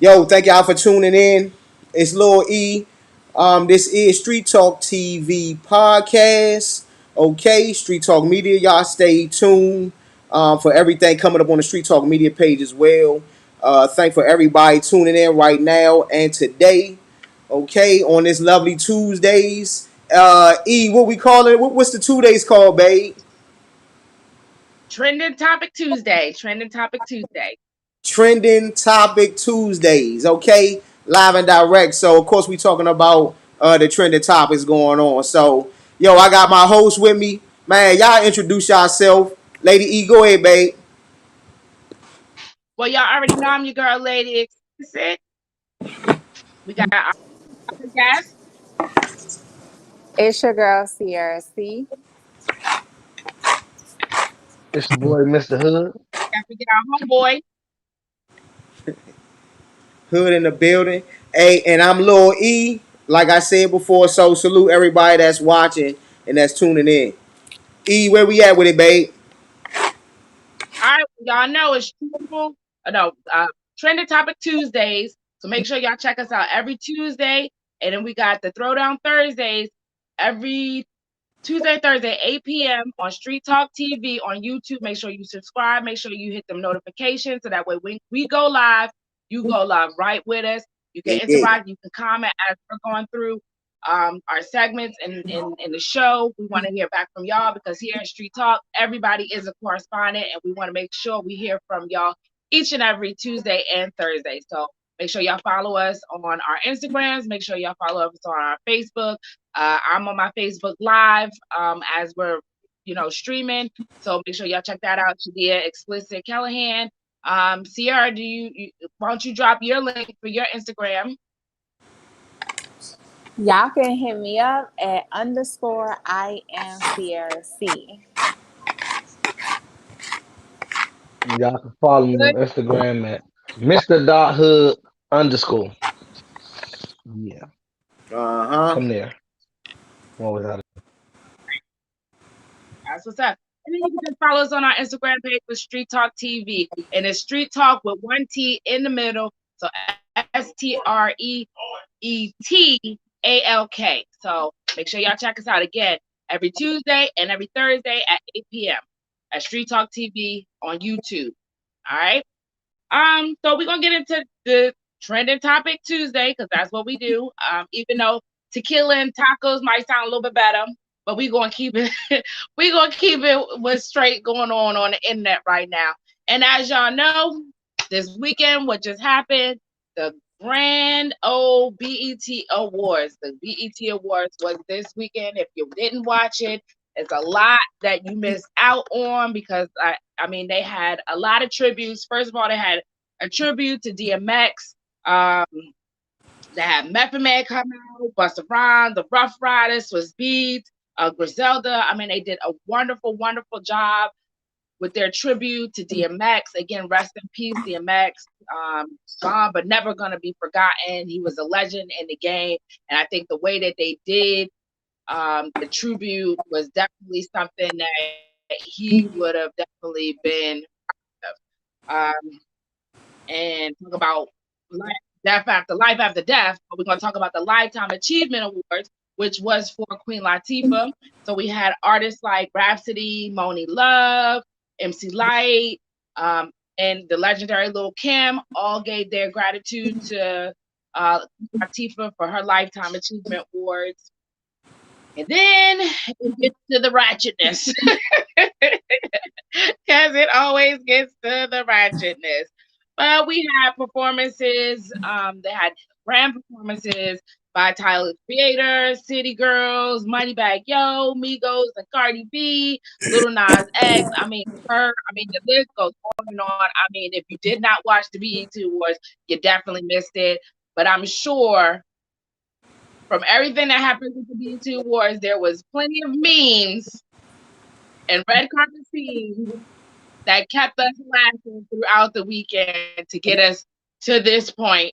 Yo, thank y'all for tuning in. It's Lil E. This is Street Talk TV podcast. Okay, Street Talk Media. Y'all stay tuned for everything coming up on the Street Talk Media page as well. Thank for everybody tuning in right now and today. Okay, on this lovely Tuesdays. E, what we call it? What's the 2 days called, babe? Trending Topic Tuesday. Trending Topic Tuesday. Trending Topic Tuesdays, okay? Live and direct. So, of course, we talking about the trending topics going on. So, yo, I got my host with me. Man, y'all introduce yourself. Lady E, go ahead, babe. Well, y'all already know I'm your girl, Lady Explicit. We got our other guest. It's your girl Sierra C. It's your boy, Mr. Hood. Got to get our homeboy. Hood in the building. Hey, and I'm Lil E. Like I said before, so salute everybody that's watching and that's tuning in. E, where we at with it, babe? All right, y'all know it's triple. No, Trending Topic Tuesdays. So make sure y'all check us out every Tuesday, and then we got the Throwdown Thursdays every Tuesday, Thursday, 8 p.m. on Street Talk TV on YouTube. Make sure you subscribe. Make sure you hit them notifications so that way when we go live, you go live right with us. You can Yeah, yeah. interact. You can comment as we're going through our segments in the show. We want to hear back from y'all because here at Street Talk, everybody is a correspondent, and we want to make sure we hear from y'all each and every Tuesday and Thursday. So make sure y'all follow us on our Instagrams. Make sure y'all follow us on our Facebook. I'm on my Facebook Live as we're, streaming. So make sure y'all check that out. Shadia Explicit Callahan. Sierra, why don't you drop your link for your Instagram? Y'all can hit me up at _ I am Sierra C. Y'all can follow me on Good. Instagram at Mr. Hood_. Yeah, Uh huh. come there. What was that? That's what's up. And then you can just follow us on our Instagram page with Street Talk TV. And it's Street Talk with one T in the middle. So StreeTalk. So make sure y'all check us out again every Tuesday and every Thursday at 8 p.m. at Street Talk TV on YouTube. All right. So we're gonna get into the trending topic Tuesday because that's what we do. Even though tequila and tacos might sound a little bit better, but we're gonna keep it we're gonna keep it with straight going on the internet right now. And as y'all know, this weekend what just happened, the grand old BET Awards. The BET Awards was this weekend. If you didn't watch it, it's a lot that you missed out on because I mean they had a lot of tributes. First of all, they had a tribute to DMX. They had Method Man come out, Busta Rhymes, the Rough Riders, Swiss Beats, Griselda. I mean, they did a wonderful, wonderful job with their tribute to DMX. Again, rest in peace, DMX. Gone but never gonna be forgotten. He was a legend in the game, and I think the way that they did the tribute was definitely something that he would have definitely been. Um, and talk about life after death. But we're gonna talk about the Lifetime Achievement Awards, which was for Queen Latifah. So we had artists like Rhapsody, Moni Love, MC Light, and the legendary Lil Kim all gave their gratitude to Latifah for her Lifetime Achievement Awards. And then it gets to the ratchetness. Because it always gets to the ratchetness. But we had performances. They had grand performances by Tyler the Creator, City Girls, Moneybagg Yo, Migos, and Cardi B, Little Nas X. I mean, the list goes on and on. I mean, if you did not watch the BET Awards, you definitely missed it. But I'm sure from everything that happened with the BET Awards, there was plenty of memes and red carpet scenes that kept us laughing throughout the weekend to get us to this point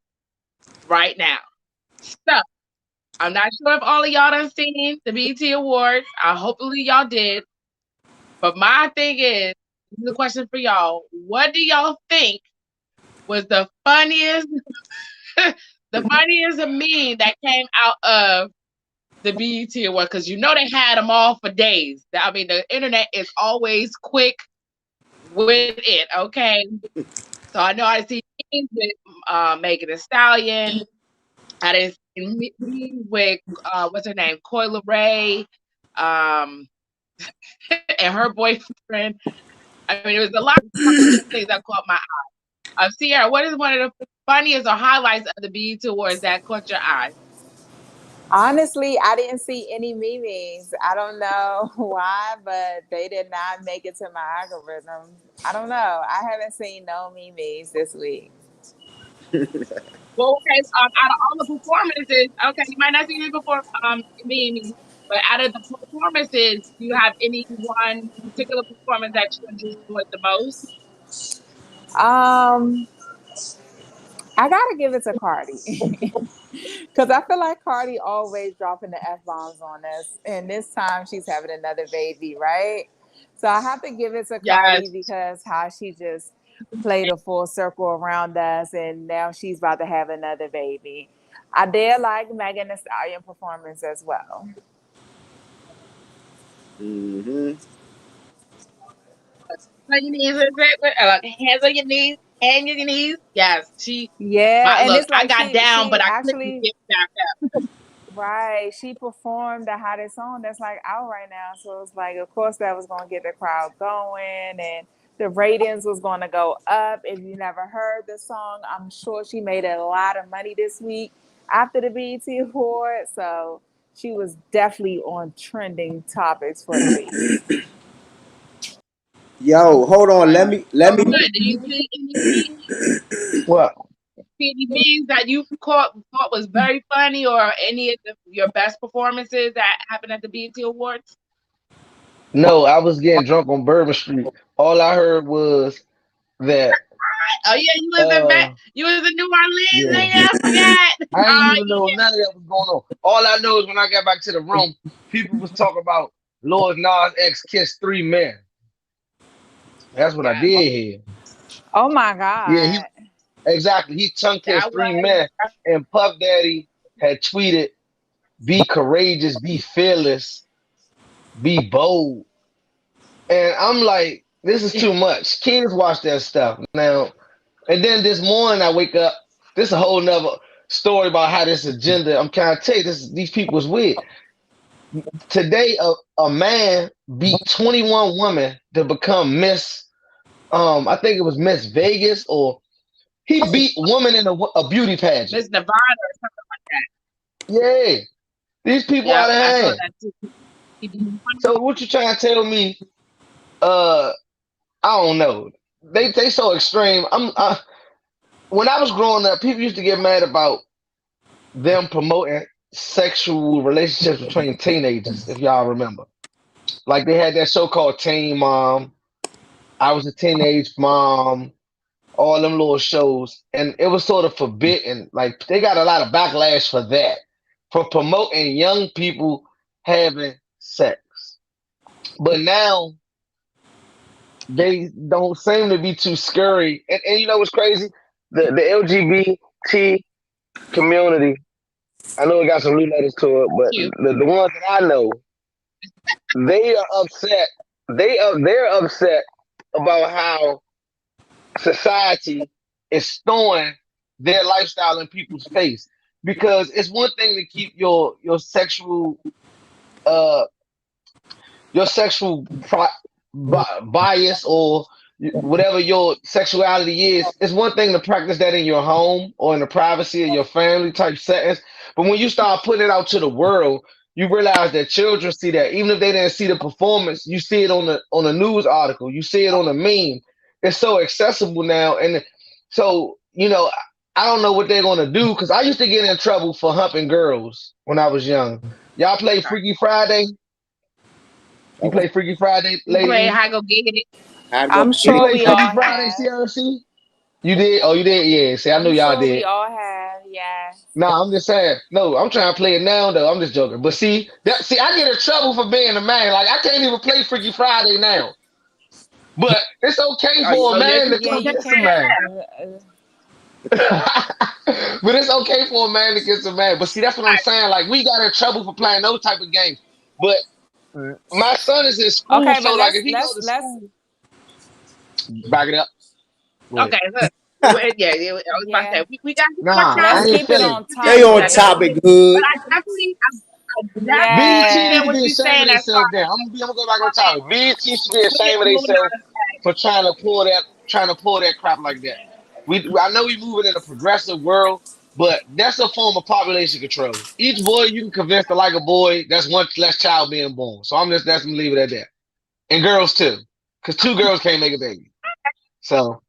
right now. So I'm not sure if all of y'all done seen the BET Awards. Hopefully y'all did. But my thing is, this is a question for y'all. What do y'all think was the funniest, the funniest meme that came out of the BET Award? Because you know they had them all for days. I mean, the internet is always quick with it. Okay, so I know I see memes with Megan Thee Stallion. I didn't see memes with what's her name, Coyle Ray, um, and her boyfriend. I mean, it was a lot of things that caught my eye. Sierra, what is one of the funniest or highlights of the BET Awards that caught your eye? Honestly, I didn't see any memes. I don't know why, but they did not make it to my algorithm. I don't know. I haven't seen no memes this week. Well, okay, out of all the performances, okay, you might not see it before me, but out of the performances, do you have any one particular performance that you enjoyed the most? Um, I gotta give it to Cardi. Because I feel like Cardi always dropping the F bombs on us. And this time she's having another baby, right? So I have to give it to Yes. Cardi because how she just played a full circle around us and now she's about to have another baby. I did like Megan Thee Stallion performance as well. Mm-hmm. On your knees, hands on your knees, hands on your knees. Yes, Yeah, and look. it's I like got she down, but she I couldn't actually get back up. right. She performed the hottest song that's like out right now. So it's like, of course, that was going to get the crowd going and the ratings was going to go up. If you never heard the song, I'm sure she made a lot of money this week after the BET Award. So she was definitely on trending topics for the week. Yo, hold on. Right. Let So me. good. Do you see Well, any memes that you thought was very funny, or any of your best performances that happened at the BET Awards? no, I was getting drunk on Bourbon Street. All I heard was that Oh yeah, uh you was in New Orleans, yeah. nigga. I forgot. I ain't Oh even know none of that was going on. All I know is when I got back to the room, people was talking about Lord Nas X kissed 3 men. That's what I yeah, did hear. Oh my Yeah, God. exactly. He tongue that kissed three was men, and Puff Daddy had tweeted, "Be courageous, be fearless, be bold." And I'm like, this is too much. Kids watch that stuff now. And then this morning I wake up. This is a whole nother story about how this agenda. I'm trying to tell you, these people is weird. Today, a man beat 21 women to become Miss. I think it was Miss Vegas, or he beat women in a beauty pageant. Miss Nevada or something like that. Yeah, these people Yep, out of I saw hand. that too. He beat 21. So what you trying to tell me? Uh, I don't know. They so extreme. When I was growing up, people used to get mad about them promoting sexual relationships between teenagers. If y'all remember, like they had that show called Teen Mom. I was a teenage mom. All them little shows, and it was sort of forbidden. Like they got a lot of backlash for that, for promoting young people having sex. But now they don't seem to be too scary. And you know what's crazy? The LGBT community. I know it got some new letters to it, but Cute. the ones that I know, they are upset. They're upset about how society is throwing their lifestyle in people's face. Because it's one thing to keep uh your sexual bias, or whatever your sexuality is. It's one thing to practice that in your home or in the privacy of your family type settings. But when you start putting it out to the world, you realize that children see that. Even if they didn't see the performance, you see it on a news article, you see it on a meme. It's so accessible now. And so, I don't know what they're gonna do, because I used to get in trouble for humping girls when I was young. Y'all play Freaky Friday? You Okay. play Freaky Friday, We Lady play E? High Go Giggity. I go I'm You get it. sure play we Freaky all Friday, have. CRC? You did? Oh, you did? Yeah. See, I know I'm y'all sure we did. all have. Yeah. Nah, I'm just saying. No, I'm trying to play it now, though. I'm just joking. But see, I get in trouble for being a man. Like, I can't even play Freaky Friday now. But it's okay Oh, for a yes, man to it's Yeah, come okay you to get say some can't. man. that. But it's okay for a man to get some man. But see, that's what I'm saying. Like we got in trouble for playing those type of games. But my son is in school, Okay, so but like if he go to let's school, back it up. Wait. Okay, look. Yeah, I was about to yeah, say we got too much Nah, time let's I to ain't keep it feeling on it. Stay on that. topic. topic, But good. I definitely BET understand need to what be you're ashamed saying of as far themselves then. I'm gonna go back on as topic. BET should be with ashamed of Lil themselves Nas for trying to pull that crap like that. I know we moving in a progressive world, but that's a form of population control. Each boy you can convince to like a boy, that's one less child being born. So that's gonna leave it at that. And girls too. Because two girls can't make a baby. So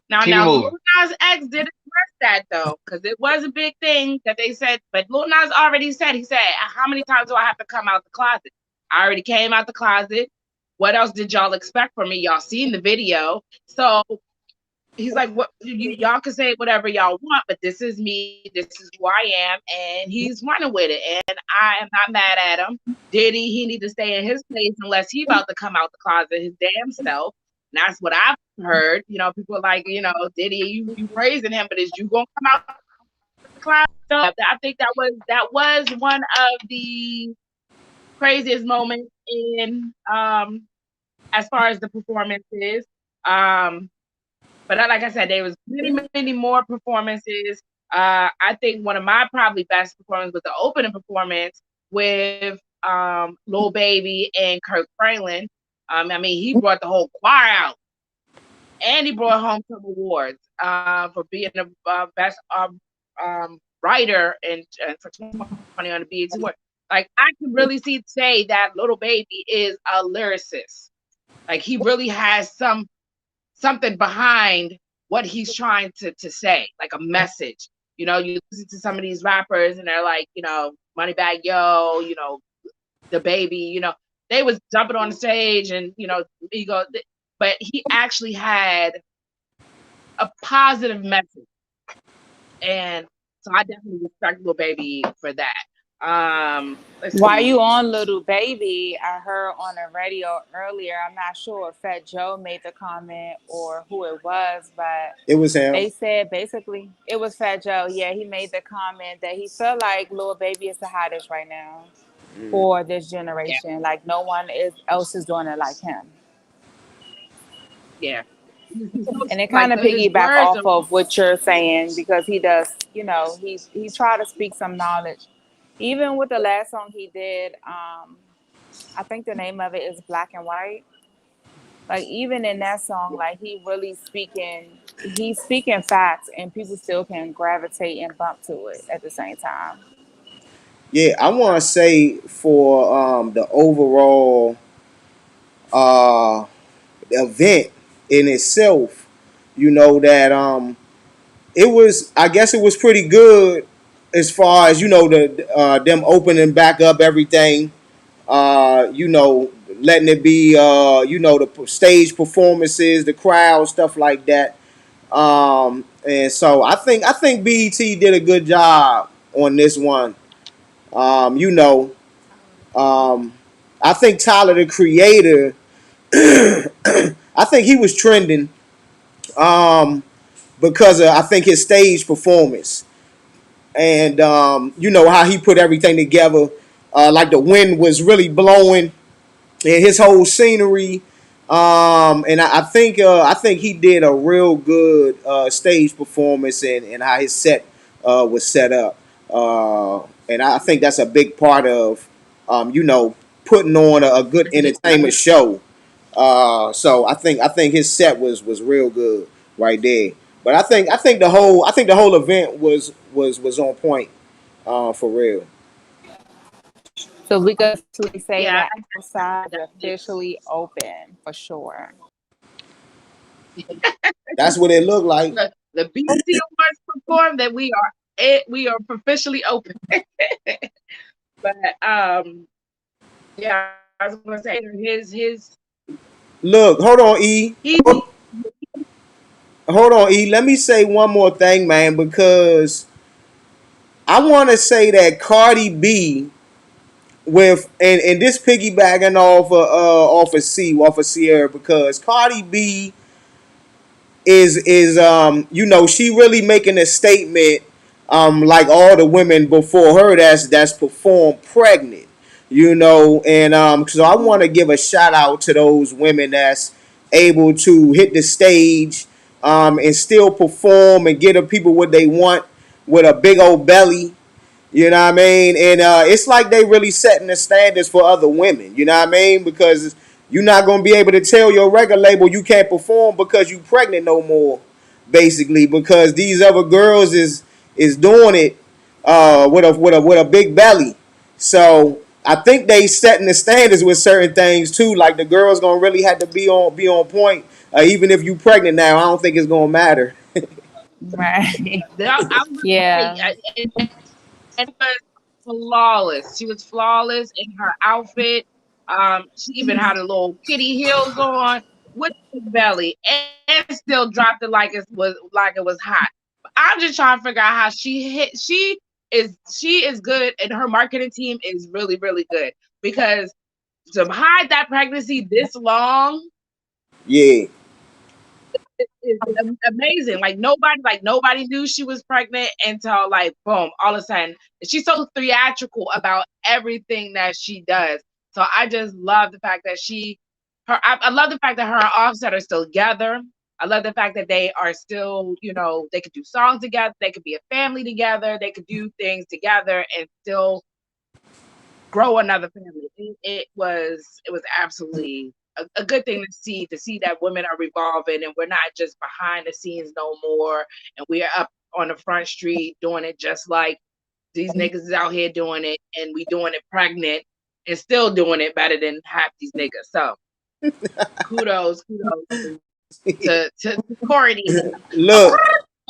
keep it Now Lil moving. Nas X did address that though, because it was a big thing that they said. But Lil Nas already said, he said, "How many times do I have to come out the closet? I already came out the closet. What else did y'all expect from me? Y'all seen the video, so." He's like, "What y'all can say whatever y'all want, but this is me. This is who I am," and he's running with it. And I am not mad at him. Diddy, he need to stay in his place unless he about to come out the closet his damn self. And that's what I've heard. People are like, Diddy, you praising him, but is you gonna come out the closet? So I think that was one of the craziest moments in as far as the performances. Um, but like I said, there was many more performances. I think one of my probably best performances was the opening performance with Lil Baby and Kirk Franklin. I mean, he brought the whole choir out, and he brought home some awards for being the best writer and for 2020 on the BET Award. Like I can really say that Lil Baby is a lyricist. Like he really has something behind what he's trying to say, like a message. You listen to some of these rappers and they're like, Moneybag Yo, the baby, they was jumping on the stage and ego, but he actually had a positive message, and so I definitely respect Lil Baby for that. Let's While see. you on Little Baby, I heard on the radio earlier, I'm not sure if Fat Joe made the comment or who it was, but It was him. they said basically it was Fat Joe. Yeah, he made the comment that he felt like Lil Baby is the hottest right now for this Yeah, generation. Like no one else is doing it like him. yeah. And it kind Like of his piggyback words off are of what you're saying because he does, he tried to speak some knowledge. Even with the last song he did, I think the name of it is Black and White. Like even in that song, like he's speaking facts, and people still can gravitate and bump to it at the same time. Yeah, I want to say for the overall uh, event in itself, that it was. I guess it was pretty good as far as the them opening back up everything. Letting it be the stage performances, the crowd, stuff like that. And so I think BET did a good job on this one. Um, you know, um, I think Tyler the Creator, I think he was trending because of, I think his stage performance and how he put everything together. Like the wind was really blowing and his whole scenery. And I think he did a real good stage performance and how his set was set up. And I think that's a big part of putting on a good entertainment show. So I think his set was real good right there. But I think the whole event was on point for real. So we could officially say yeah, that outside is definitely. officially open for sure. That's what it looked like. The BET Awards performed that we are officially open. But yeah, I was gonna say his Look, hold on, E. he Hold on, E. Let me say one more thing, man, because I want to say that Cardi B with and this piggybacking off of Sierra, because Cardi B is you know, she really making a statement, like all the women before her that's performed pregnant, you know. And so I want to give a shout out to those women that's able to hit the stage, and still perform and get the people what they want with a big old belly, you know what I mean? And it's like they really setting the standards for other women. You know what I mean? Because you're not gonna be able to tell your record label you can't perform because you pregnant no more, basically. Because these other girls is doing it with a big belly. So I think they setting the standards with certain things too. Like the girls gonna really have to be on point. Even if you pregnant now, I don't think it's gonna matter. Right. I was gonna Yeah. say, and was flawless. She was flawless in her outfit. She even had a little kitty heels on with the belly, and still dropped it like it was hot. I'm just trying to figure out how she hit. She is good, and her marketing team is really really good because to hide that pregnancy this long Yeah. is amazing. Like nobody knew she was pregnant until like boom, all of a sudden. She's so theatrical about everything that she does. So I just love the fact that I love the fact that her and Offset are still together. I love the fact that they are still, they could do songs together, they could be a family together, they could do things together and still grow another family. It was absolutely a good thing to see that women are revolving and we're not just behind the scenes no more, and we are up on the front street doing it just like these niggas is out here doing it, and we doing it pregnant and still doing it better than half these niggas. So kudos to Courtney. Look,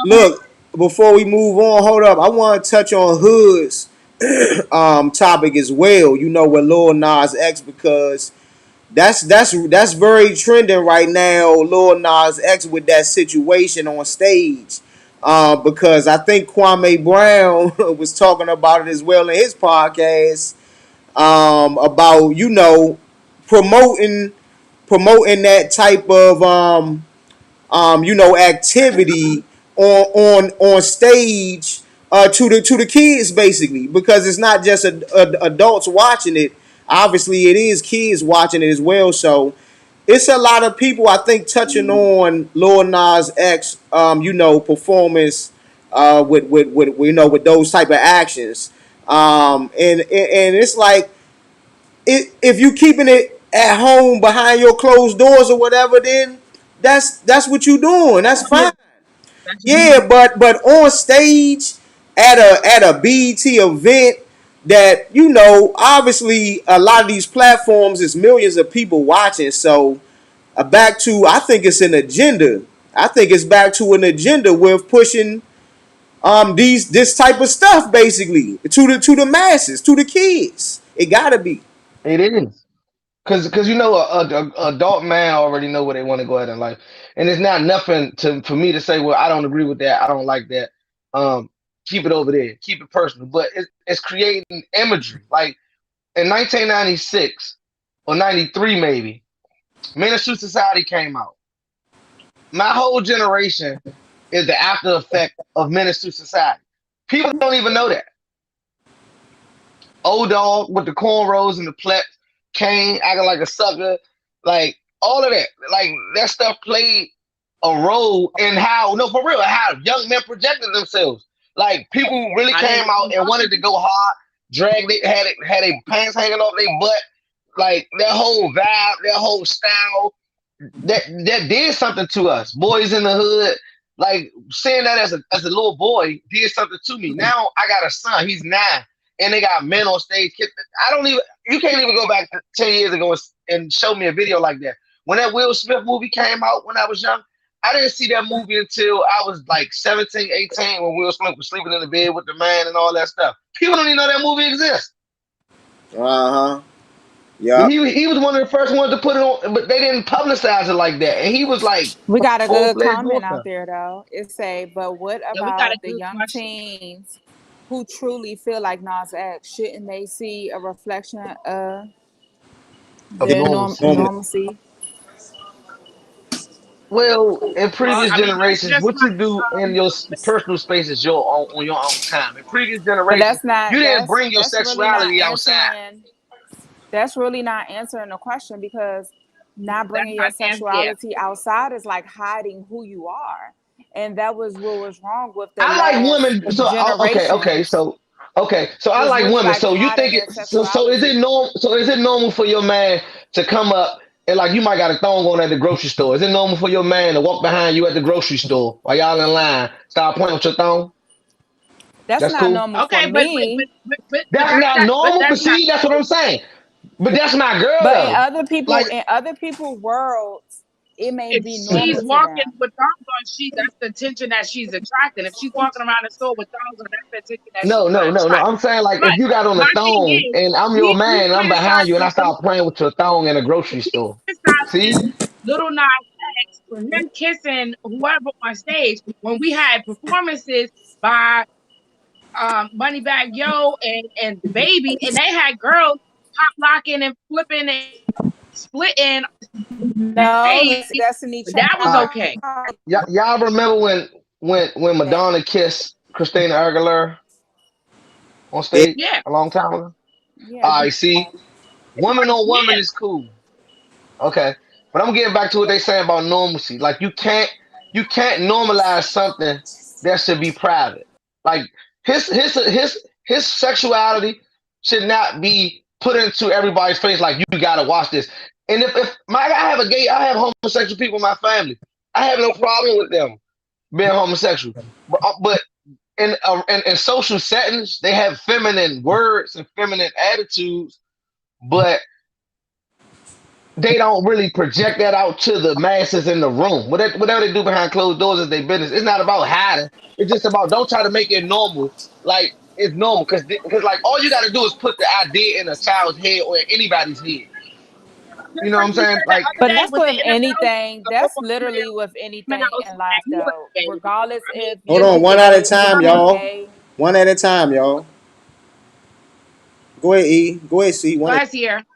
look. Before we move on, hold up. I want to touch on Hood's topic as well. You know, with Lil Nas X, because that's very trending right now. Lil Nas X with that situation on stage, because I think Kwame Brown was talking about it as well in his podcast, about, you know, promoting that type of you know, activity on stage, to the kids, basically, because it's not just adults watching it. Obviously, it is kids watching it as well. So it's a lot of people, I think, touching on Lil Nas X, you know, performance, with you know, with those type of actions, and it's like, if you keeping it at home behind your closed doors or whatever, then that's what you doing. That's fine. That's just Yeah, but on stage at a BET event, that, you know, obviously a lot of these platforms is millions of people watching. So back to, I think it's an agenda. I think it's back to an agenda with pushing this type of stuff, basically, to the masses, to the kids. It gotta be. It is. Cause you know a adult man already know where they want to go at in life, and it's not nothing to for me to say. Well, I don't agree with that. I don't like that. Um, Keep it over there. Keep it personal. But it's creating imagery. Like in 1996 or 93 maybe, Ministry Society came out. My whole generation is the after effect of Ministry Society. People don't even know that. Old dog with the cornrows and the plex, Kane acting like a sucker, like all of that. Like that stuff played a role in how, no, for real, how young men projected themselves. Like people really I didn't came out and wanted to go hard, dragged it, had their pants hanging off their butt, like that whole vibe, that whole style, that did something to us. Boys in the hood, like saying that as a little boy did something to me. Now I got a son, he's 9, and they got men on stage. I don't even you can't even go back 10 years ago and show me a video like that. When that Will Smith movie came out when I was young, I didn't see that movie until I was like 17, 18, when Will Smith was sleeping in the bed with the man and all that stuff. People don't even know that movie exists. Uh huh. But Yeah. he was one of the first ones to put it on, but they didn't publicize it like that. And he was like We got a full good fledged doing comment out stuff. there though. It say, but what Yeah, we got a about the good young question. teens? who truly feel like Nas X, shouldn't they see a reflection of Of their normalcy. Normal. normalcy? Well, in Well, previous I mean, that's generations, just what you do in your this- personal space is your own on your own time. In previous But generations, that's not you didn't that's bring your that's really not sexuality outside. answering that's really not answering the question, because not that's bringing your not answer. Yeah, sexuality outside is like hiding who you are. And that was what was wrong with the I like last women. So generations, so I was like really women. like So you hiding think their so is it sexuality. normal? So is it normal for your man to come up and like you might got a thong on at the grocery store? Is it normal for your man to walk behind you at the grocery store while y'all in line, start playing with your thong? That's That's not cool. normal for okay, me. but That's not but normal. But that's not. see, that's what I'm saying. But that's my girl But though. Like in other people worlds, it may If be she's normal to walking them. with thongs on, that's the attention that she's attracting. If she's walking around the store with thongs on, that's the attention that she's no, going no, to no, no. attract. I'm saying like But if you got on a my thing thong is, and I'm your we man and I'm behind you and I start playing with your thong in a grocery store. See? criticizing Little Nas X for him kissing whoever on stage when we had performances by Moneybag Yo and the Baby, and they had girls pop locking and flipping and splitting No, stage. Destiny That was Uh okay. Child. y'all remember when Madonna kissed Christina Aguilera on Yeah. stage Yeah. a long time ago? Yeah. I see. Woman on woman Yeah. is cool. Okay. But I'm getting back to what they saying about normalcy. Like you can't normalize something that should be private. Like his sexuality should not be put into everybody's face like you gotta watch this. And if my I have homosexual people in my family. I have no problem with them being homosexual. But in social settings, they have feminine words and feminine attitudes, but they don't really project that out to the masses in the room. Whatever they do behind closed doors is their business. It's not about hiding. It's just about don't try to make it normal. Like it's normal because like all you got to do is put the idea in a child's head or in anybody's head. You Just know what like I'm we saying? said the Like other But day that's with the with NFL, anything. the That's football literally player with came anything out in and life, he was though. gay. Regardless I mean, if Hold you on, just one at a gay or time, not y'all. gay. One at a time, y'all. Go ahead, E. Go ahead, C. go One at. ahead, Sierra.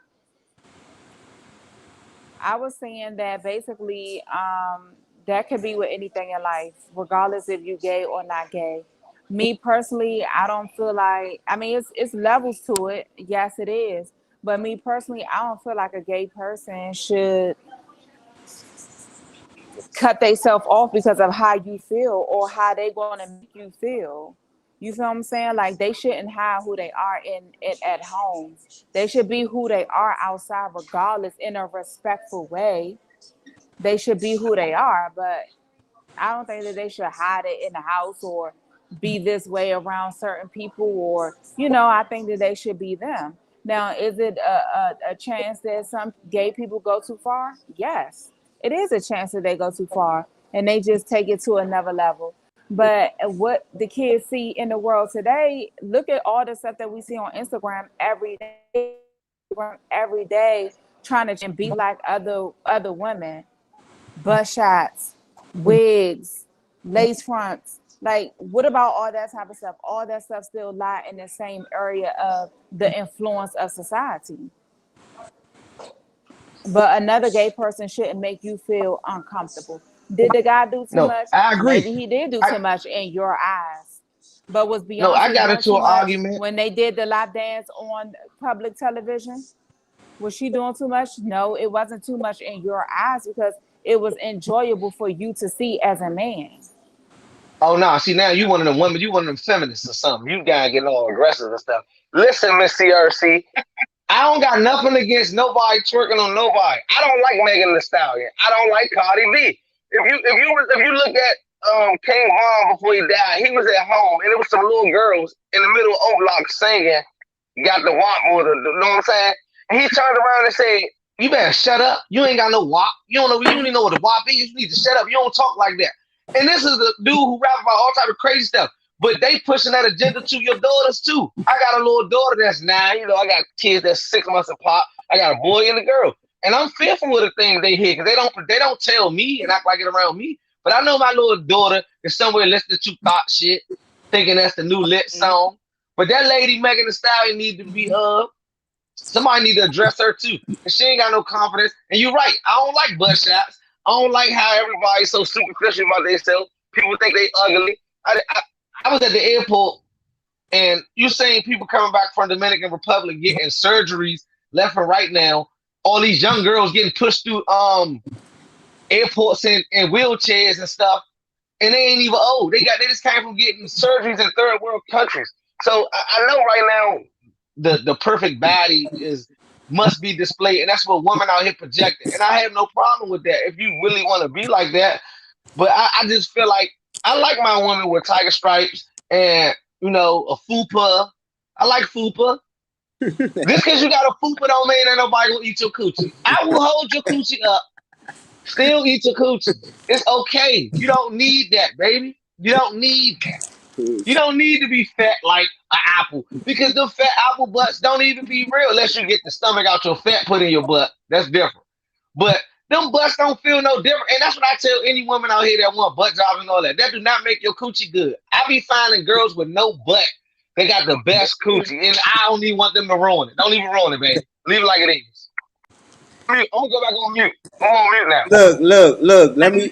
I was saying that basically, that could be with anything in life, regardless if you gay or not gay. Me personally, I don't feel like. I mean, it's levels to it. Yes, it is. But me personally, I don't feel like a gay person should cut themselves off because of how you feel or how they going to make you feel. You feel what I'm saying? Like they shouldn't hide who they are in at home. They should be who they are outside, regardless, in a respectful way. They should be who they are, but I don't think that they should hide it in the house or be this way around certain people, or I think that they should be them. Now, is it a chance that some gay people go too far? Yes, it is a chance that they go too far and they just take it to another level. But what the kids see in the world today, look at all the stuff that we see on Instagram every day, trying to be like other women, butt shots, wigs, lace fronts. Like, what about all that type of stuff? All that stuff still lie in the same area of the influence of society. But another gay person shouldn't make you feel uncomfortable. Did the guy do too no, much? I agree. Maybe he did do I too much in your eyes. But was no, I Beyonce got doing into too an much argument. when they did the lap dance on public television? Was she doing too much? No, it wasn't too much in your eyes because it was enjoyable for you to see as a man. Oh no, see now you one of them women, you one of them feminists or something. You gotta get all aggressive and stuff. Listen, Miss CRC, I don't got nothing against nobody twerking on nobody. I don't like Megan Thee Stallion. I don't like Cardi B. If you look at King Von before he died, he was at home and it was some little girls in the middle of Oak Block singing, got the WAP or you know what I'm saying? And he turned around and said, "You better shut up. You ain't got no WAP. You don't know. You don't even know what a WAP is. You need to shut up. You don't talk like that." And this is the dude who rap about all type of crazy stuff. But they pushing that agenda to your daughters too. I got a little daughter that's 9. I got kids that's 6 months apart. I got a boy and a girl, and I'm fearful of the things they hear because they don't tell me and act like it around me. But I know my little daughter is somewhere listening to thought shit, thinking that's the new lit Mhm. song. But that lady Megan Thee Stallion need to be somebody need to address her too. And she ain't got no confidence. And you're right. I don't like butt shots. I don't like how everybody's so superficial about themselves. People think they ugly. I was at the airport and you're saying people coming back from Dominican Republic getting surgeries left and right now. All these young girls getting pushed through airports in wheelchairs and stuff, and they ain't even old. They just came from getting surgeries in third world countries. So I know right now the perfect body is must be displayed, and that's what women out here projecting. And I have no problem with that if you really want to be like that. But I just feel like I like my woman with tiger stripes and a fupa. I like fupa. Just because you got a fupa don't mean that nobody gonna eat your coochie. I will hold your coochie up. Still eat your coochie. It's okay. You don't need that, baby. You don't need that. You don't need to be fat like an apple because the fat apple butts don't even be real unless you get the stomach out your fat put in your butt. That's different. But them butts don't feel no different. And that's what I tell any woman out here that want butt jobs and all that. That do not make your coochie good. I be finding girls with no butt. They got the best coochie. And I don't even want them to ruin it. Don't even ruin it, baby. Leave it like it is. I'm gonna go back on mute. I'm on mute now. Look. Let me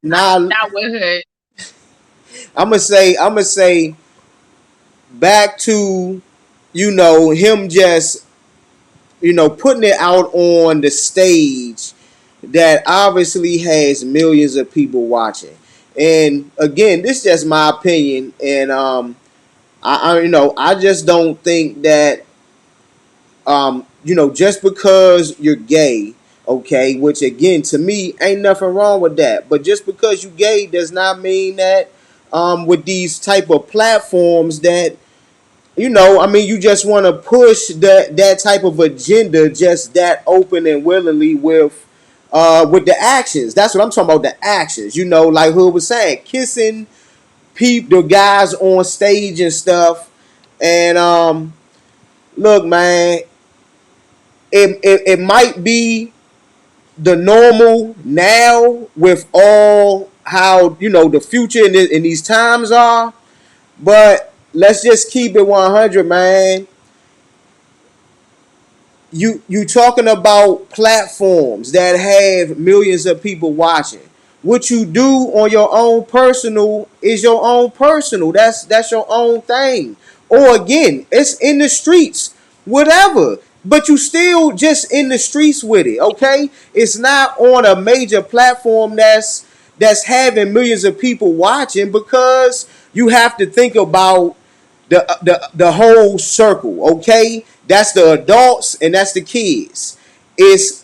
now. Not with hood. I'm gonna say back to him just putting it out on the stage that obviously has millions of people watching. And again, this is just my opinion, and I just don't think that just because you're gay, okay, which again to me ain't nothing wrong with that, but just because you gay does not mean that with these type of platforms that I mean, you just want to push that type of agenda just that open and willingly with the actions. That's what I'm talking about. The actions, like Hood was saying, kissing the guys on stage and stuff. And look, man, it might be the normal now with all how the future in these times are, but let's just keep it 100, man. You talking about platforms that have millions of people watching. What you do on your own personal is your own personal. That's your own thing. Or again, it's in the streets, whatever. But you still just in the streets with it, okay? It's not on a major platform that's having millions of people watching because you have to think about the whole circle, okay? That's the adults and that's the kids. It's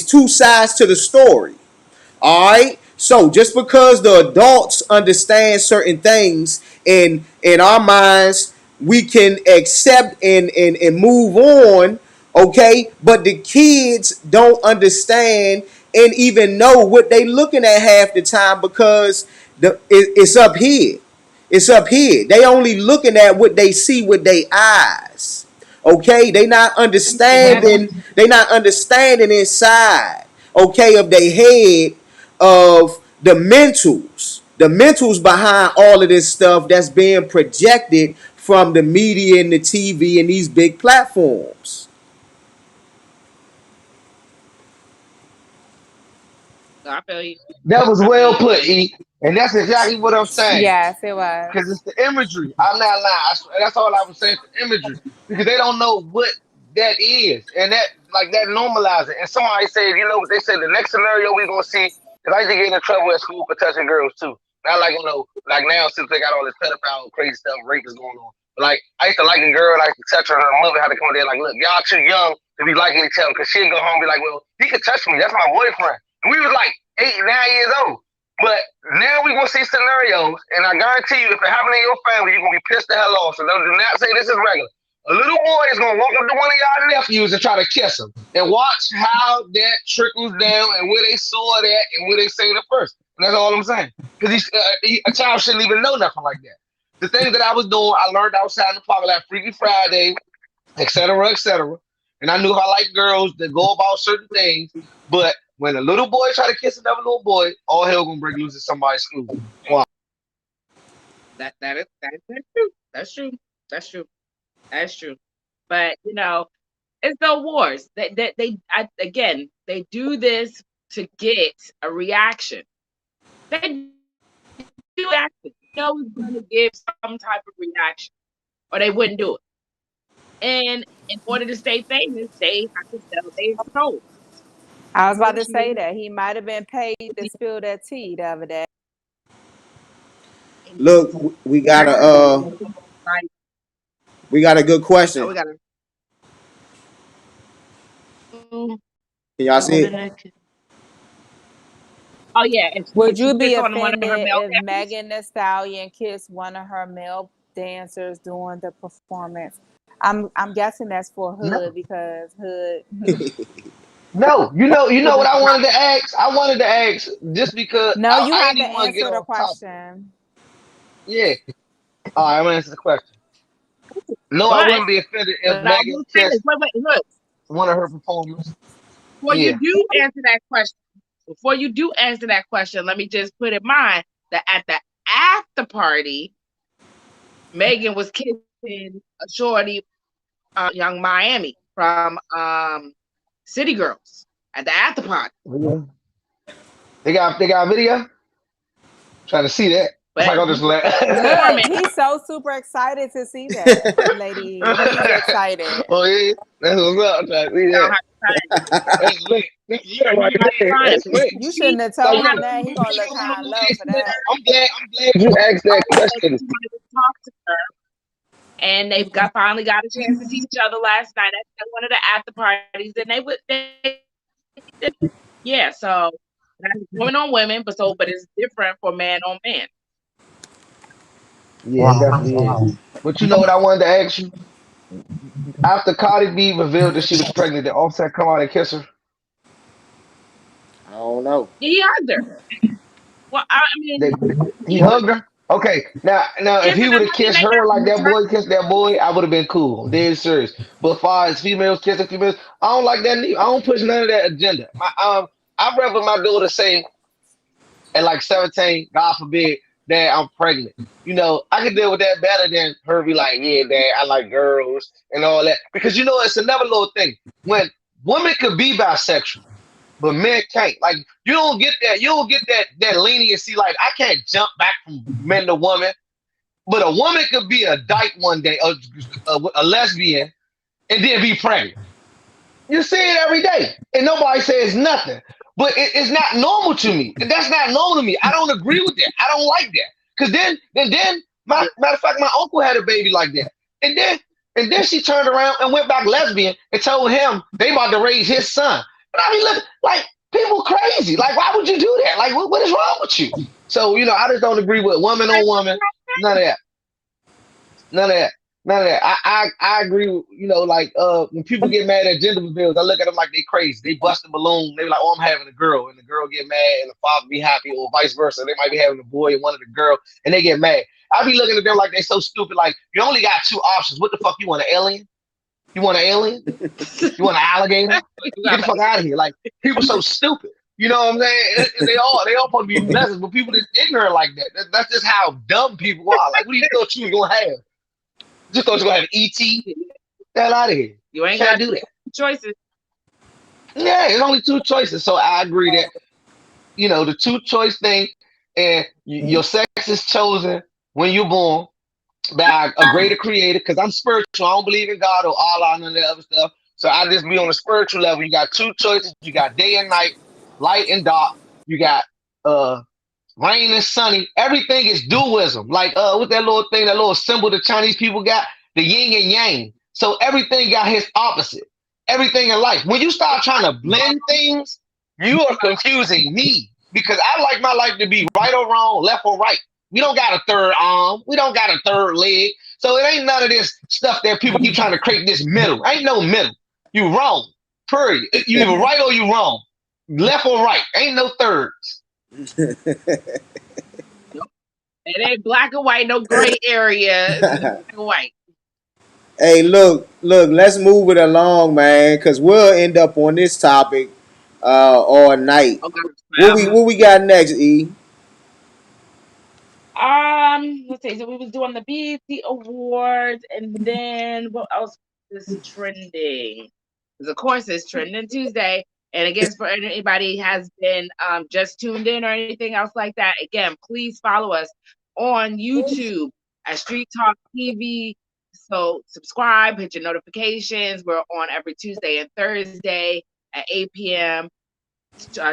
two sides to the story. All right. So just because the adults understand certain things in our minds, we can accept and move on. Okay. But the kids don't understand and even know what they looking at half the time because it's up here. It's up here. They only looking at what they see with their eyes. Okay, they not Exactly. understanding. They not understanding inside. Okay, of their head of the mentals behind all of this stuff that's being projected from the media and the TV and these big platforms. I feel you. That was I feel well you. put, E. And that's exactly what I'm saying. Yes, it was. Because it's the imagery. I'm not lying. That's all I was saying. The imagery, because they don't know what that is, and that normalize it. And somebody said, they said the next scenario we're gonna see is I used to get in trouble at school for touching girls too. Not like like now since they got all this pedophile crazy stuff, rape is going on. But like I used to like a girl, I used to touch her, and her mother had to come there like, look, y'all too young to be liking each other, because she'd go home and be like, well, he could touch me, that's my boyfriend, and we was like 8, 9 years old. But now we're gonna see scenarios, and I guarantee you, if it happened in your family, you're gonna be pissed the hell off. So do not say this is regular. A little boy is gonna walk up to one of y'all nephews and try to kiss him, and watch how that trickles down and where they saw that and where they saying it first. And that's all I'm saying. Because a child shouldn't even know nothing like that. The things that I was doing, I learned outside in the park like Freaky Friday, etc., etc. And I knew if I liked girls that go about certain things, but when a little boy try to kiss another little boy, all hell gonna break loose at somebody's school. Wow. That is true. That's true. That's true. That's true. But it's the awards. Again, they do this to get a reaction. They do action. It's going to give some type of reaction, or they wouldn't do it. And in order to stay famous, they have to sell their soul. I was about to say Unfortunately, that he might have been paid to spill that tea the other day. Look, we got a like, we got a good oh, question. we got to Can y'all see hold it? in there. Oh yeah, Would if she you be kissed on one of her offended male if dancers, Megan Thee Stallion kissed one of her male dancers during the performance? I'm guessing that's for No, Hood because Hood. no. You it know what does I not. wanted to ask. I wanted to ask just because No, you I have ain't to even want to get answer the off topic. question. Yeah. All right, I'm gonna answer the question. No, I But wouldn't be offended if but I Megan will say this. kissed Wait, look. one of her performers. Before you Yeah. do answer that question, let me just put in mind that at the after party, Megan was kissing a shorty, young Miami from City Girls at the after party. Yeah. They got a video. Trying to see that. But Like I'll just let. Look, performance, he's so super excited to see that, lady. He's excited. Oh yeah, that's what's up. I'm trying to see I that. don't have to find it. That's lit. That's lit You right don't have to there. find it. That's lit. You She shouldn't have So told had him a that. He gonna look you know high and what low it for is? that. I'm glad you asked that question. she wanted to talk to her, and they finally got a chance to see each other last night at one of the after parties, and yeah. So that's women on women, but it's different for man on man. Yeah, it definitely is. But you know what I wanted to ask you? After Cardi B revealed that she was pregnant, did Offset come out and kiss her? I don't know. He hugged her. Well, I mean, They, he he was hugged her. Okay, now if kissing he her. would have I mean, kissed they her got like some that time. boy kissed that boy, I would have been cool. Dead serious. But far as females kissing females, I don't like that. I don't push none of that agenda. I'd rather my daughter say at like 17, God forbid, Dad, I'm pregnant. I can deal with that better than her be like, yeah, Dad, I like girls and all that. Because it's another little thing. When women could be bisexual, but men can't. Like you don't get that leniency. Like I can't jump back from men to woman, but a woman could be a dyke one day, a lesbian, and then be pregnant. You see it every day, and nobody says nothing. But it's not normal to me. That's not normal to me. I don't agree with that. I don't like that. Cause then, Yeah, matter of fact, my uncle had a baby like that, and then she turned around and went back lesbian and told him they about to raise his son. And I mean, look, like people crazy. Like, why would you do that? Like, what is wrong with you? So I just don't agree with woman on woman. None of that. None of that. None of that. I agree with, like when people get mad at gender reveals, I look at them like they crazy. They bust a balloon. They be like, oh, I'm having a girl, and the girl get mad, and the father be happy, or vice versa. They might be having a boy and one of the girl, and they get mad. I be looking at them like they so stupid. Like you only got two options. What the fuck you want, an alien? You want an alien? You want an alligator? you Get got the fuck out of here. Like people so stupid. You know what I'm saying? They all supposed to be blessings, but people that's ignorant like that. That's just how dumb people are. Like, what do you thought you was gonna have? Just thought you gonna have ET? The hell out of here. you ain't Can't got do that. choices. Yeah, there's only two choices. So I agree that, the two choice thing, and your sex is chosen when you're born by a greater creator, because I'm spiritual. I don't believe in God or Allah, none of that other stuff. So I just be on a spiritual level. You got two choices. You got day and night, light and dark. You got uh rain and sunny. Everything is dualism. Like with that little thing, that little symbol the Chinese people got, the yin and yang. So everything got his opposite. Everything in life. When you start trying to blend things, you are confusing me because I like my life to be right or wrong, left or right. We don't got a third arm. We don't got a third leg. So it ain't none of this stuff that people keep trying to create this middle. Ain't no middle. You wrong. Period. You either right or you wrong. Left or right. Ain't no thirds. Nope. It ain't black and white, no gray area. It's black and white. Hey, look, let's move it along, man, because we'll end up on this topic all night. Oh, God, What we forever. what we got next, E? let's see. So we was doing the BET Awards, and then what else is trending? Because of course it's trending Tuesday. And again, for anybody has been just tuned in or anything else like that, again, please follow us on YouTube at Street Talk TV. So subscribe, hit your notifications. We're on every Tuesday and Thursday at 8 p.m.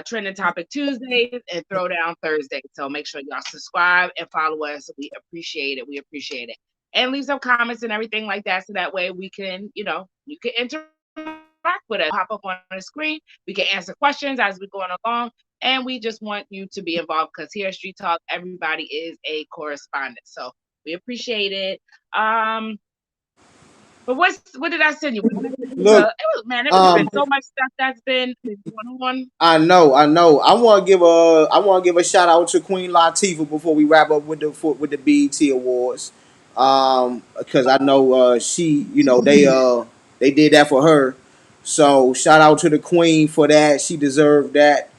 Trending Topic Tuesdays and Throwdown Thursday. So make sure y'all subscribe and follow us. We appreciate it. We appreciate it. And leave some comments and everything like that so that way we can, you can interact with us. Pop up on the screen. We can answer questions as we're going along. And we just want you to be involved because here at Street Talk, everybody is a correspondent. So we appreciate it. But what did I send you? Look, It was been so much stuff that's been going on. I know. I want to give a shout out to Queen Latifah before we wrap up with the BET Awards. Because I know she, they did that for her. So shout out to the Queen for that. She deserved that.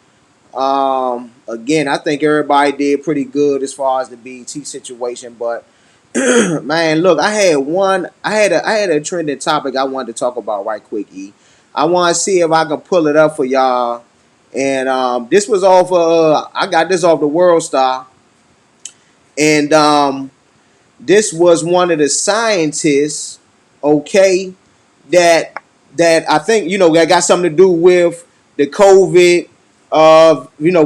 Again, I think everybody did pretty good as far as the BET situation, but man, look, I had a trending topic I wanted to talk about right quick, E. I want to see if I can pull it up for y'all. And this was off I got this off the World Star. And this was one of the scientists, okay, that I think, that got something to do with the COVID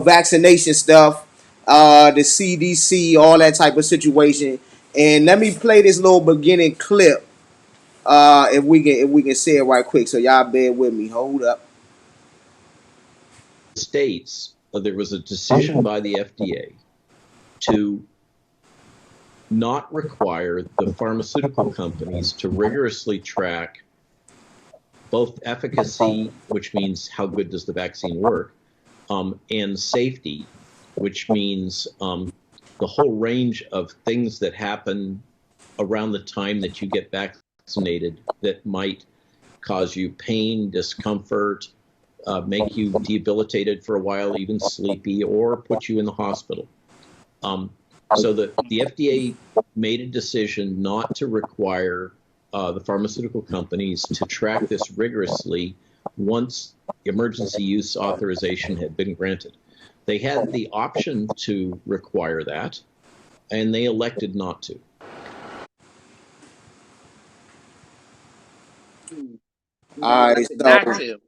vaccination stuff, the CDC, all that type of situation. And let me play this little beginning clip, if we can say it right quick. So y'all bear with me. Hold up. States, there was a decision by the FDA to not require the pharmaceutical companies to rigorously track both efficacy, which means how good does the vaccine work, and safety, which means the whole range of things that happen around the time that you get vaccinated that might cause you pain, discomfort, make you debilitated for a while, even sleepy, or put you in the hospital. So the FDA made a decision not to require the pharmaceutical companies to track this rigorously once emergency use authorization had been granted. They had the option to require that, and they elected not to. All right, Not to.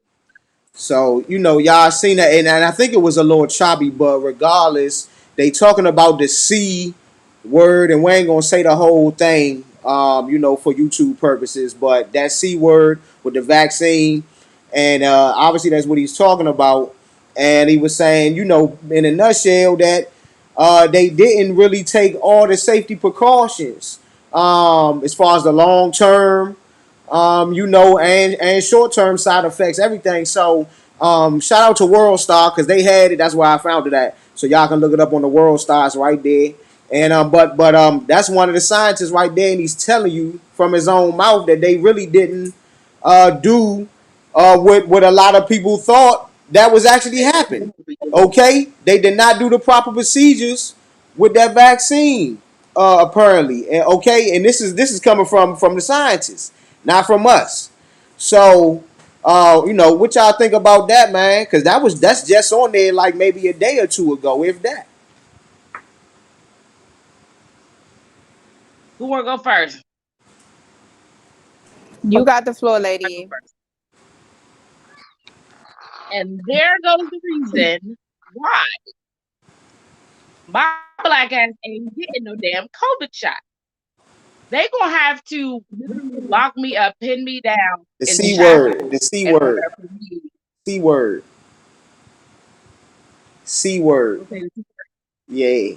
So, y'all seen that, and I think it was a little choppy, but regardless, they talking about the C word, and we ain't gonna say the whole thing, for YouTube purposes, but that C word with the vaccine, and obviously that's what he's talking about, and he was saying, in a nutshell, that they didn't really take all the safety precautions, as far as the long term, and short term side effects, everything. So, shout out to World Star because they had it. That's where I found it at. So y'all can look it up on the World Stars right there. And but that's one of the scientists right there, and he's telling you from his own mouth that they really didn't do what a lot of people thought that was actually happening. Okay, they did not do the proper procedures with that vaccine, apparently. And okay, and this is coming from the scientists, not from us. So, what y'all think about that, man? Because that's just on there like maybe a day or two ago, if that. Who want to go first? You got the floor, I go lady. first. And there goes the reason why my black ass ain't getting no damn COVID shot. They gonna have to literally lock me up, pin me down The in C word. The shackles C in order word. for me. C word. C word. Okay, the Yeah.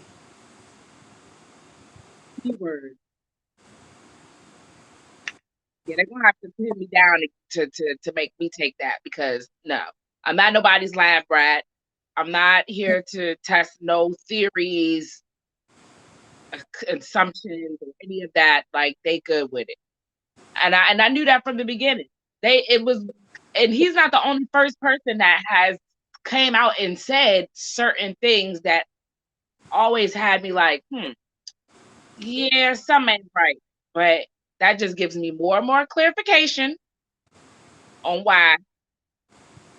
C word. Yeah, they're gonna have to pin me down to make me take that because no, I'm not nobody's lab rat. I'm not here to test no theories, assumptions, or any of that. Like they good with it, and I knew that from the beginning. And he's not the only first person that has came out and said certain things that always had me like, Yeah, some ain't right, but that just gives me more and more clarification on why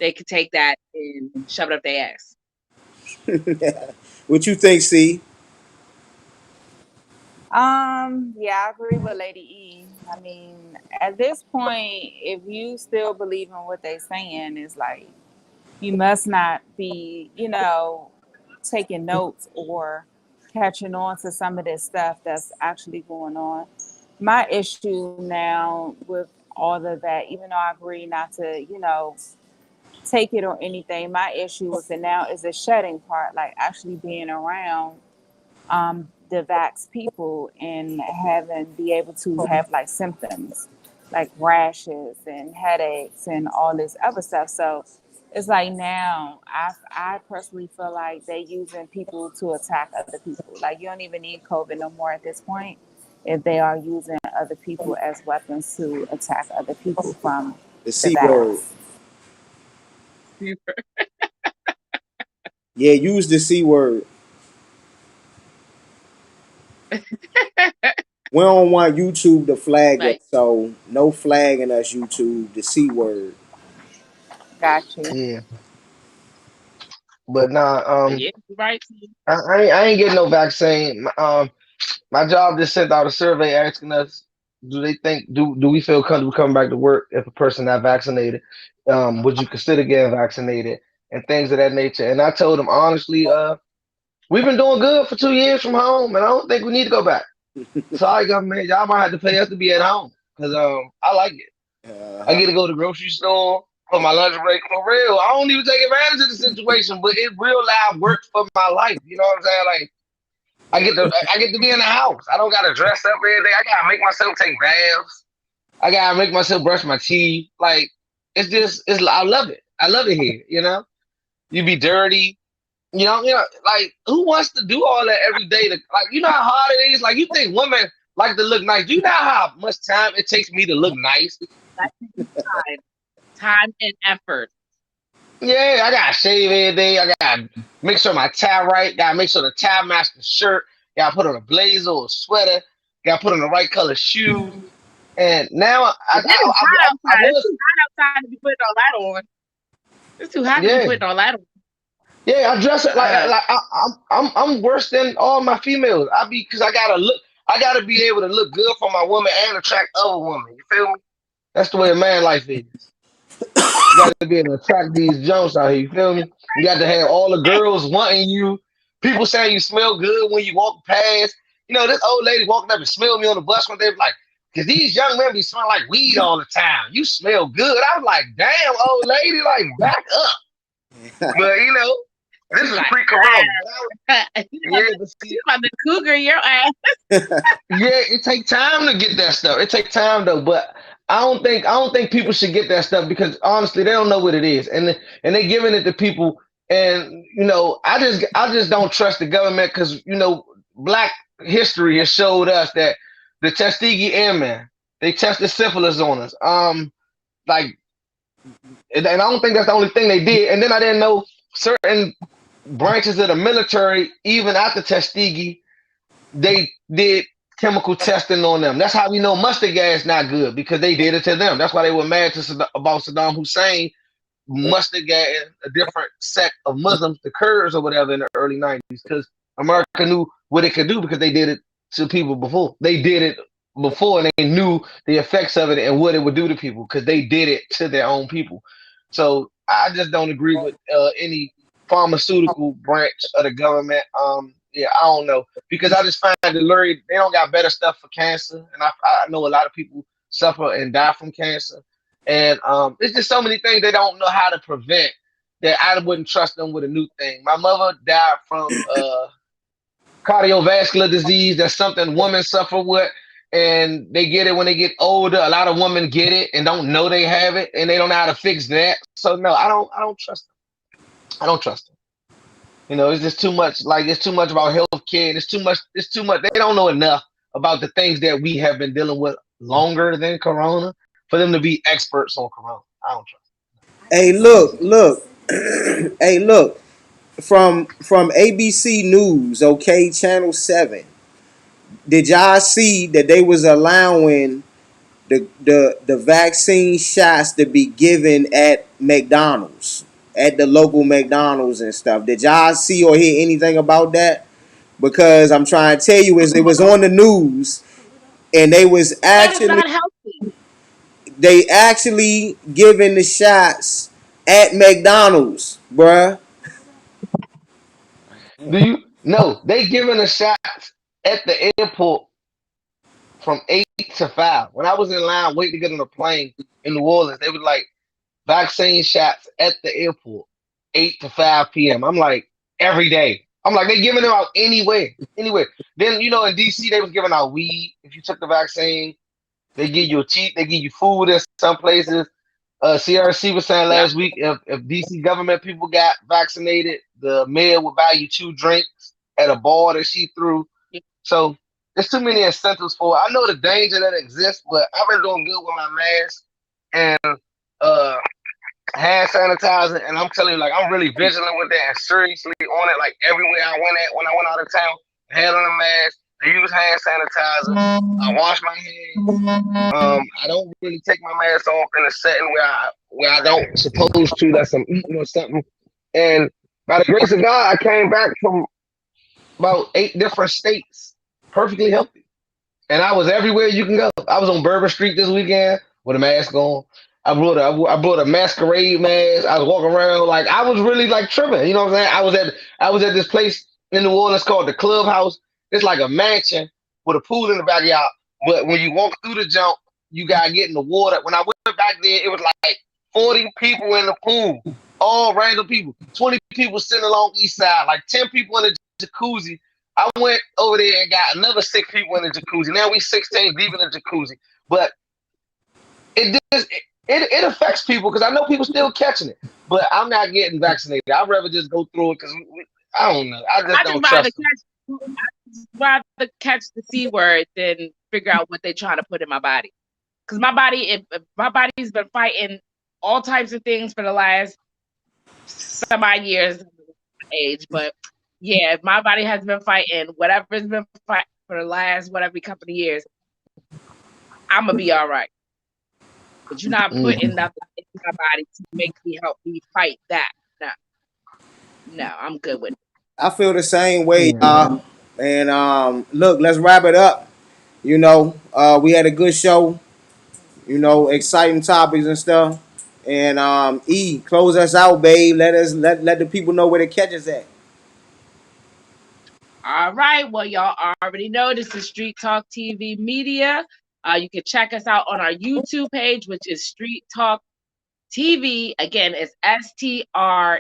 they could take that and shove it up their ass. What you think, C? Yeah, I agree with Lady E. I mean, at this point, if you still believe in what they saying, it's like you must not be, taking notes or catching on to some of this stuff that's actually going on. My issue now with all of that, even though I agree not to, take it or anything, my issue with it now is the shedding part, like actually being around the vax people and having be able to have like symptoms like rashes and headaches and all this other stuff. So it's like now I personally feel like they using people to attack other people. Like you don't even need COVID no more at this point if they are using other people as weapons to attack other people from The the C word. vax. Yeah, use the C word. We don't want YouTube to flag us, Right. so no flagging us, YouTube. The C word. Got you. Yeah, but nah, But yeah, you're right. I ain't getting no vaccine. My job just sent out a survey asking us, do we feel comfortable coming back to work if a person not vaccinated? Would you consider getting vaccinated and things of that nature? And I told them honestly, we've been doing good for 2 years from home, and I don't think we need to go back. Sorry, government, y'all might have to pay us to be at home because I like it. I Uh-huh. get to go to the grocery store for my lunch break for real. I don't even take advantage of the situation, but it real life works for my life. You know what I'm saying? Like I get to be in the house. I don't gotta dress up every day. I gotta make myself take baths. I gotta make myself brush my teeth. Like it's I love it. I love it here, you know? You be dirty. Like who wants to do all that every day? Like you know how hard it is? Like you think women like to look nice. Do you know how much time it takes me to look nice? That takes time and effort. Yeah, I gotta shave every day. I gotta make sure my tie right. Gotta make sure the tie match the shirt. Gotta put on a blazer or a sweater. Gotta put on the right color shoes. And now And then it's hot I outside. It's was too hot outside to be putting all that on. It's too hot to be yeah putting all that on. yeah I dress it Uh, like I'm worse than all my females. Because I gotta look. I gotta be able to look good for my woman and attract other women. You feel me? That's the way a man life is. You got to be able to attract these jumps out here. You feel me? You got to have all the girls wanting you. People saying you smell good when you walk past. This old lady walking up and smelled me on the bus one day. Like, because these young men be smelling like weed all the time. You smell good. I was like, damn, old lady, like, back up. But, she this be is like, pre-corona. Yeah, but she's see, about to cougar your ass. yeah, it take time to get that stuff. It take time though, but I don't think people should get that stuff because honestly, they don't know what it is, and they giving it to people, and I just don't trust the government because Black history has showed us that the Tuskegee Airmen they tested syphilis on us, like, and I don't think that's the only thing they did, and then I didn't know certain branches of the military even after Tuskegee they did chemical testing on them. That's how we know mustard gas not good because they did it to them. That's why they were mad to about Saddam Hussein mustard gas a different sect of Muslims, the Kurds or whatever, in the early '90s because America knew what it could do because they did it to people before. They did it before and they knew the effects of it and what it would do to people because they did it to their own people. So I just don't agree with any pharmaceutical branch of the government. Yeah, I don't know because I just find it lurid. They don't got better stuff for cancer, and I know a lot of people suffer and die from cancer. And it's just so many things they don't know how to prevent that I wouldn't trust them with a new thing. My mother died from cardiovascular disease. That's something women suffer with, and they get it when they get older. A lot of women get it and don't know they have it, and they don't know how to fix that. So no, I don't trust them. I don't trust them. It's just too much. Like it's too much about healthcare, and it's too much. It's too much. They don't know enough about the things that we have been dealing with longer than Corona for them to be experts on Corona. I don't trust. Hey, look. Hey, look. From ABC News, okay, Channel 7. Did y'all see that they was allowing the vaccine shots to be given at McDonald's, at the local McDonald's and stuff? Did y'all see or hear anything about that? Because I'm trying to tell you, is it was on the news, and That is not healthy. they actually giving the shots at McDonald's, bruh. Do you? No, they giving a shot at the airport from 8 to 5. When I was in line waiting to get on a plane in New Orleans, they was like vaccine shots at the airport, 8 to 5 p.m. I'm like every day. I'm like they giving them out anywhere, anywhere. Then in DC they was giving out weed if you took the vaccine. They give you a cheat. They give you food in some places. CRC was saying Yep. last week if DC government people got vaccinated, the mayor would buy you 2 drinks at a bar that she threw. So there's too many incentives for it. I know the danger that exists, but I've been doing good with my mask and uh, hand sanitizer, and I'm telling you, like I'm really vigilant with that and seriously on it. Like everywhere I went at when I went out of town, I had on a mask. I use hand sanitizer. I wash my hands. I don't really take my mask off in a setting where I don't supposed to. That's I'm eating or something. And by the grace of God, I came back from about 8 different states perfectly healthy. And I was everywhere you can go. I was on Bourbon Street this weekend with a mask on. I brought a masquerade mask. I was walking around like I was really like tripping. You know what I'm saying? I was at this place in New Orleans called the Clubhouse. It's like a mansion with a pool in the backyard. But when you walk through the jump, you gotta get in the water. When I went back there, it was like 40 people in the pool, all random people. 20 people sitting along each side, like 10 people in the jacuzzi. I went over there and got another 6 people in the jacuzzi. Now we 16 deep in the jacuzzi. But it affects people because I know people still catching it. But I'm not getting vaccinated. I'd rather just go through it because I don't know. I just I just don't rather trust them. catch. I just rather catch the C word than figure out what they're trying to put in my body. Because my body, if my body's been fighting all types of things for the last semi years of age, but yeah, if my body has been fighting whatever's been fighting for the last whatever couple of years, I'm gonna be all right. But you're not putting nothing in my body to make me help me fight that. No, no, I'm good with it. I feel the same way, Mm. y'all. And look, let's wrap it up. We had a good show. Exciting topics and stuff. And close us out, babe. Let the people know where to catch us at. All right. Well, y'all already know this is Street Talk TV Media. You can check us out on our YouTube page, which is Street Talk TV. Again, it's StreeTalk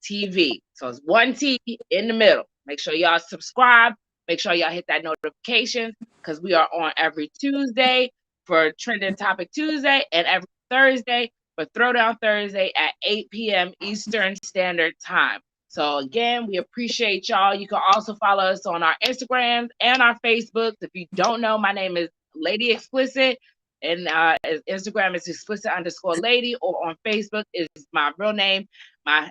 TV. So it's one T in the middle. Make sure y'all subscribe. Make sure y'all hit that notification because we are on every Tuesday for Trending Topic Tuesday and every Thursday for Throwdown Thursday at 8 p.m. Eastern Standard Time. So again, we appreciate y'all. You can also follow us on our Instagrams and our Facebooks. If you don't know, my name is Lady Explicit, and Instagram is explicit_lady, or on Facebook is my real name, my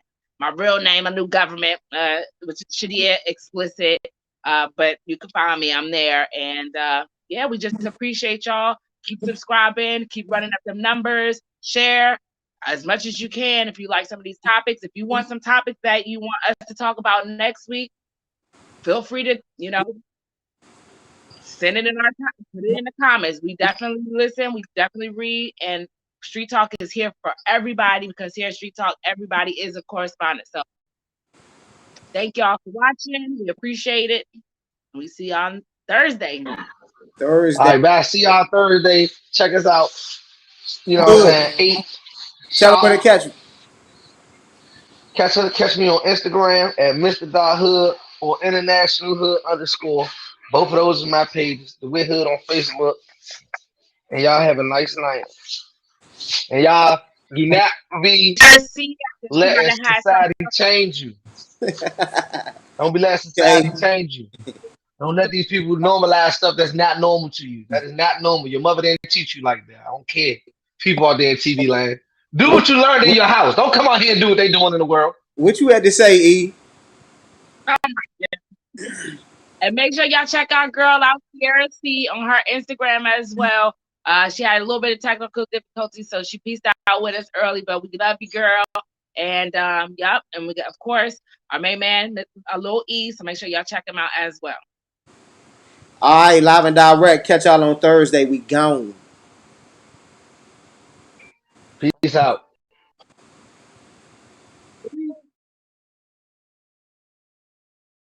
real name, a new government, which is Shadia Explicit. But you can find me. I'm there. And yeah, we just appreciate y'all. Keep subscribing, keep running up them numbers, share as much as you can if you like some of these topics. If you want some topics that you want us to talk about next week, feel free to, send it in put it in the comments. We definitely listen, we definitely read, and Street Talk is here for everybody because here at Street Talk, everybody is a correspondent. So thank y'all for watching. We appreciate it. We see you on Thursday. Thursday. All right, bye. See y'all Thursday. Check us out. You know what I'm Good. saying? 8 Tell them sharp. where to catch you. Catch me on Instagram at Mr. Hood or International Hood _. Both of those are my pages. The Wit Hood on Facebook. And y'all have a nice night. And y'all do not be See letting somebody had society change you. Don't be letting society Okay. change you. Don't let these people normalize stuff that's not normal to you. That is not normal. Your mother didn't teach you like that. I don't care. People out there in TV land. Do What, what you learned in what, your house. Don't come out here and do what they doing in the world. what you had to say, E? Um, and make sure y'all check our girl out, Sierra C, on her Instagram as well. She had a little bit of technical difficulty, so she pieced out with us early, but we love you, girl. And yep, and we got, of course, our main man, a Lil E. So make sure y'all check him out as well. All right, live and direct. Catch y'all on Thursday. We gone. Peace out.